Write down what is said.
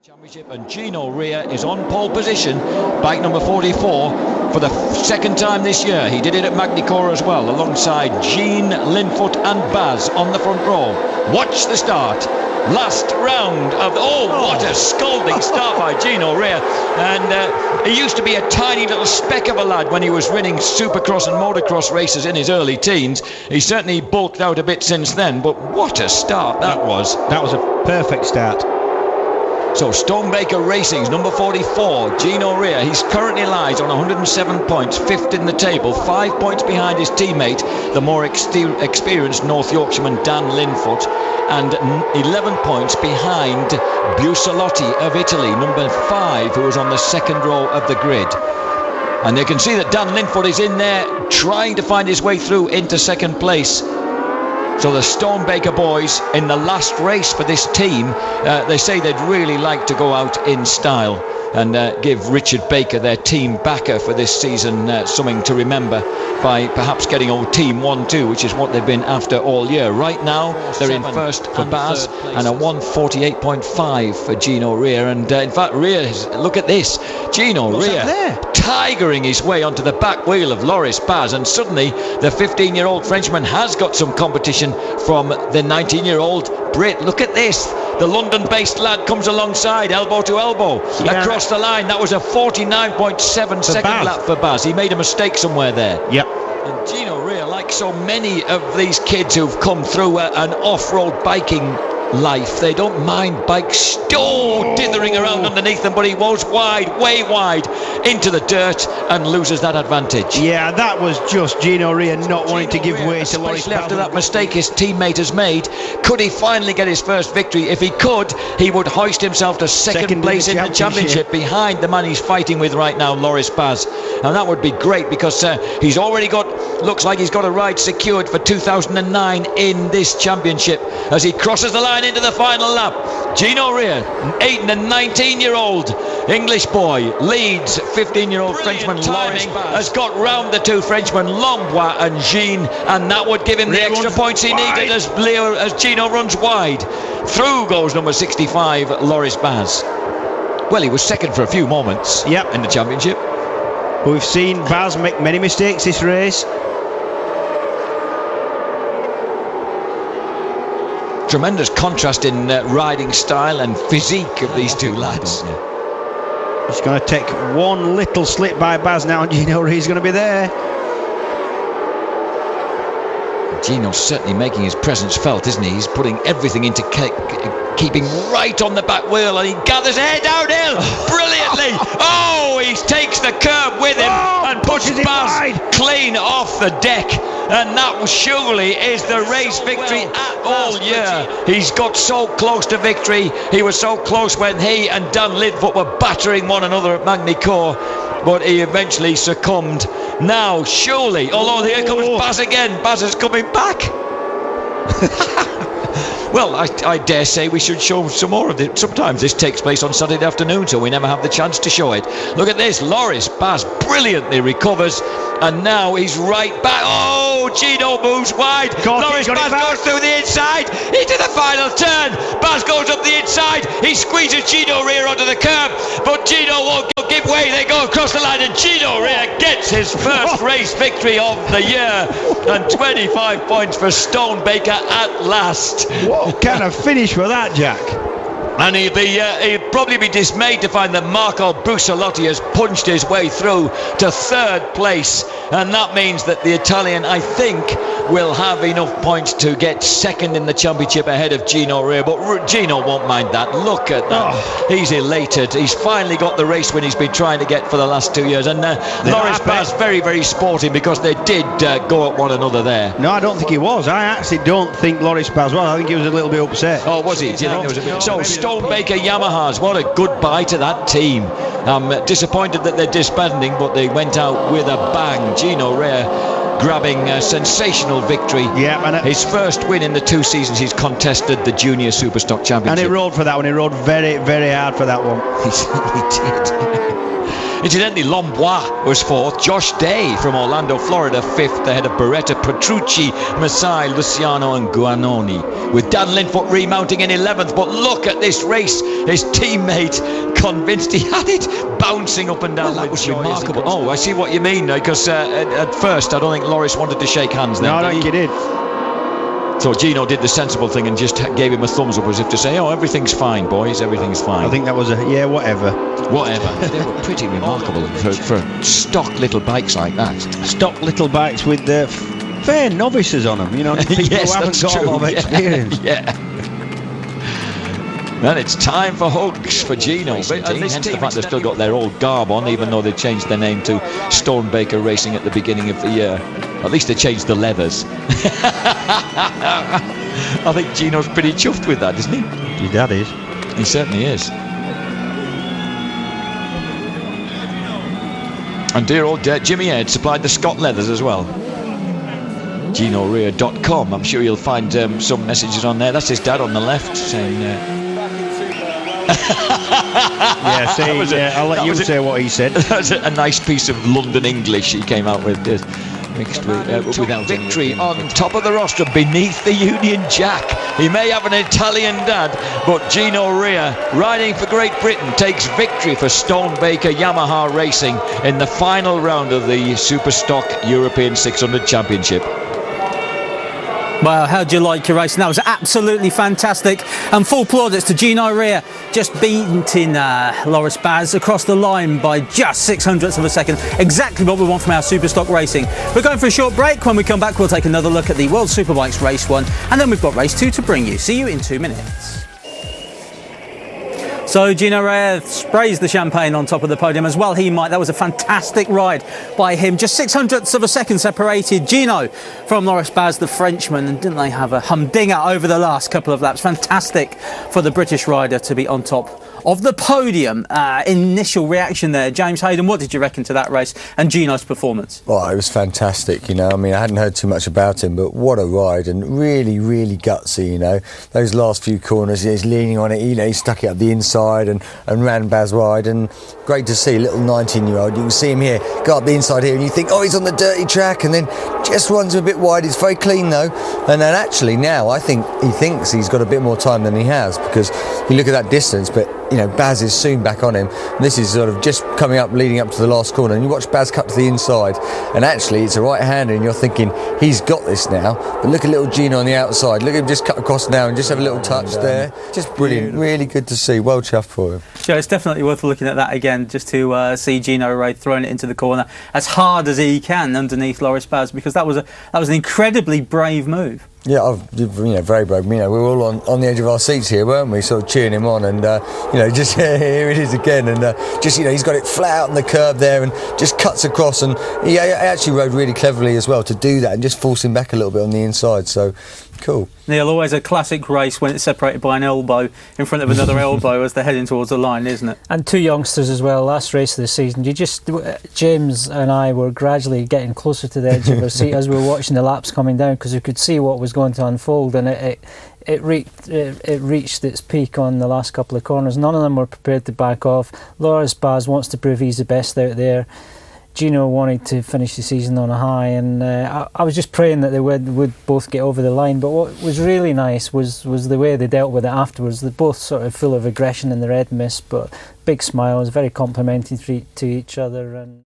Championship, and Gino Rea is on pole position, bike number 44, for the second time this year. He did it at Magny-Cours as well, alongside Jean, Linfoot and Baz on the front row. Watch the start. Last round of... what a scalding start by Gino Rea. And he used to be a tiny little speck of a lad when he was winning supercross and motocross races in his early teens. He certainly bulked out a bit since then, but what a start that was. That was a perfect start. So StoneBaker Racing's number 44, Gino Rea. He currently lies on 107 points, fifth in the table, 5 points behind his teammate, the more experienced North Yorkshireman Dan Linfoot, and 11 points behind Busalotti of Italy, number 5, who is on the second row of the grid. And you can see that Dan Linfoot is in there trying to find his way through into second place. So the StoneBaker boys in the last race for this team, they say they'd really like to go out in style and give Richard Baker, their team backer for this season, something to remember by perhaps getting old Team 1-2, which is what they've been after all year. Right now, they're in first for Baz and a 148.5 for Gino Rea. And in fact, look at this. Gino Rea tigering his way onto the back wheel of Loris Baz, and suddenly the 15-year-old Frenchman has got some competition from the 19-year-old Brit. Look at this. The London-based lad comes alongside, elbow to elbow, across the line. That was a 49.7 second lap for Baz. He made a mistake somewhere there. Yep. And Gino Rea, like so many of these kids who've come through an off-road biking life, they don't mind bikes dithering around underneath them, but he was way wide into the dirt and loses that advantage. Yeah, that was just Gino Rea not wanting to give way to Loris Baz. Especially after that mistake his teammate has made. Could he finally get his first victory? If he could, he would hoist himself to second place in the championship behind the man he's fighting with right now, Loris Baz. And that would be great, because he's already looks like he's got a ride secured for 2009 in this championship as he crosses the line into the final lap. Gino Rea, the 19-year-old English boy, leads 15-year-old Frenchman Loris Baz, has got round the two Frenchmen, Lambois and Jean, and that would give him the extra points he needed as Gino runs wide. Through goes number 65, Loris Baz. Well, he was second for a few moments in the championship. We've seen Baz make many mistakes this race. Tremendous contrast in riding style and physique of these two lads. It's going to take one little slip by Baz now, and Gino Rea's going to be there. Gino's certainly making his presence felt, isn't he? He's putting everything into keeping right on the back wheel, and he gathers air downhill brilliantly. He takes the curb with him and pushes Baz clean off the deck. And that surely is the race victory all year. He's got so close to victory. He was so close when he and Dan Linfoot were battering one another at Magny-Cours, but he eventually succumbed. Now, surely, although here comes Baz again. Baz is coming back. Well, I dare say we should show some more of it. Sometimes this takes place on Saturday afternoon, so we never have the chance to show it. Look at this. Loris Baz brilliantly recovers, and now he's right back. Gino moves wide. Loris Baz goes through the inside into the final turn. Baz goes up the inside. He squeezes Gino Rea onto the curb, but Gino won't give way. They go across the line, and Gino Rea gets his first race victory of the year, and 25 points for StoneBaker at last. What kind of finish for that, Jack? And he'd probably be dismayed to find that Marco Busalotti has punched his way through to third place, and that means that the Italian, I think, will have enough points to get second in the championship ahead of Gino Rea, but Gino won't mind that. Look at that. He's elated. He's finally got the race win he's been trying to get for the last 2 years, and Loris Baz very sporting, because they did go at one another there. No, I don't think he was. I actually don't think Loris Baz was. I think he was a little bit upset. Oh, was he? Do you think there was a bit? So StoneBaker Yamahas, what a goodbye to that team. I'm disappointed that they're disbanding, but they went out with a bang. Gino Rea grabbing a sensational victory. His first win in the 2 seasons he's contested the Junior Superstock Championship. And he rode for that one. He rode very hard for that one. He certainly did. Incidentally, Lombois was 4th. Josh Day from Orlando, Florida, 5th, ahead of Beretta, Petrucci, Masai, Luciano and Guanoni, with Dan Linfoot remounting in 11th. But look at this race. His teammate convinced he had it, bouncing up and down. That was remarkable. Oh, I see what you mean, because at first I don't think Loris wanted to shake hands then. No, I don't think he did. So Gino did the sensible thing and just gave him a thumbs up as if to say, oh, everything's fine, boys, everything's fine. I think that was a, yeah, whatever. Whatever. They were pretty remarkable for stock little bikes like that. Stock little bikes with fair novices on them, you know, people yes, who haven't got true. a lot of experience. Yeah. And it's time for hugs for Gino. Hence the fact they've still got their old garb on, even though they changed their name to StoneBaker Racing at the beginning of the year. At least they changed the leathers. I think Gino's pretty chuffed with that, isn't he? Your dad is. He certainly is. And dear old Jimmy Ed supplied the Scott leathers as well. GinoRear.com. I'm sure you'll find some messages on there. That's his dad on the left saying... yeah, see, I'll let you say what he said. That was a nice piece of London English he came out with, mixed with without victory on top of the roster beneath the Union Jack. He may have an Italian dad, but Gino Rea, riding for Great Britain, takes victory for StoneBaker Yamaha Racing in the final round of the Super Stock European 600 Championship. Well, how'd you like your race? And that was absolutely fantastic. And full plaudits to Gino Rea, just beating Loris Baz across the line by just 600ths of a second. Exactly what we want from our Superstock racing. We're going for a short break. When we come back, we'll take another look at the World Superbikes Race 1. And then we've got Race 2 to bring you. See you in 2 minutes. So Gino Rea sprays the champagne on top of the podium as well. He might. That was a fantastic ride by him. Just 600ths of a second separated Gino from Loris Baz, the Frenchman. And didn't they have a humdinger over the last couple of laps? Fantastic for the British rider to be on top of the podium. Initial reaction there. James Hayden, what did you reckon to that race and Gino's performance? Well, it was fantastic, you know. I mean, I hadn't heard too much about him, but what a ride, and really, really gutsy, you know. Those last few corners, he's leaning on it, you know, he stuck it up the inside and ran Baz wide, and great to see, little 19-year-old. You can see him here, go up the inside here, and you think, oh, he's on the dirty track, and then just runs a bit wide. It's very clean, though. And then actually now, I think he thinks he's got a bit more time than he has, because you look at that distance, but you know, Baz is soon back on him. This is sort of just coming up, leading up to the last corner, and you watch Baz cut to the inside, and actually it's a right-hander, and you're thinking, he's got this now. But look at little Gino on the outside. Look at him just cut across now and just have a little touch there. Just brilliant. Really good to see. Well chuffed for him. Sure, it's definitely worth looking at that again, just to see Gino Rea throwing it into the corner as hard as he can underneath Loris Baz, because that was an incredibly brave move. Yeah, you know, very brave. You know, we were all on the edge of our seats here, weren't we? Sort of cheering him on, and you know, just here it is again, and just, you know, he's got it flat out on the curb there, and just cuts across, and he actually rode really cleverly as well to do that, and just force him back a little bit on the inside. So cool. Neil, always a classic race when it's separated by an elbow in front of another elbow as they're heading towards the line, isn't it? And two youngsters as well, last race of the season. James and I were gradually getting closer to the edge of our seat as we were watching the laps coming down, because we could see what was going to unfold, and it reached its peak on the last couple of corners. None of them were prepared to back off. Loris Baz wants to prove he's the best out there. Gino wanted to finish the season on a high, and I was just praying that they would both get over the line. But what was really nice was the way they dealt with it afterwards. They're both sort of full of aggression in the red mist, but big smiles, very complimentary to each other. And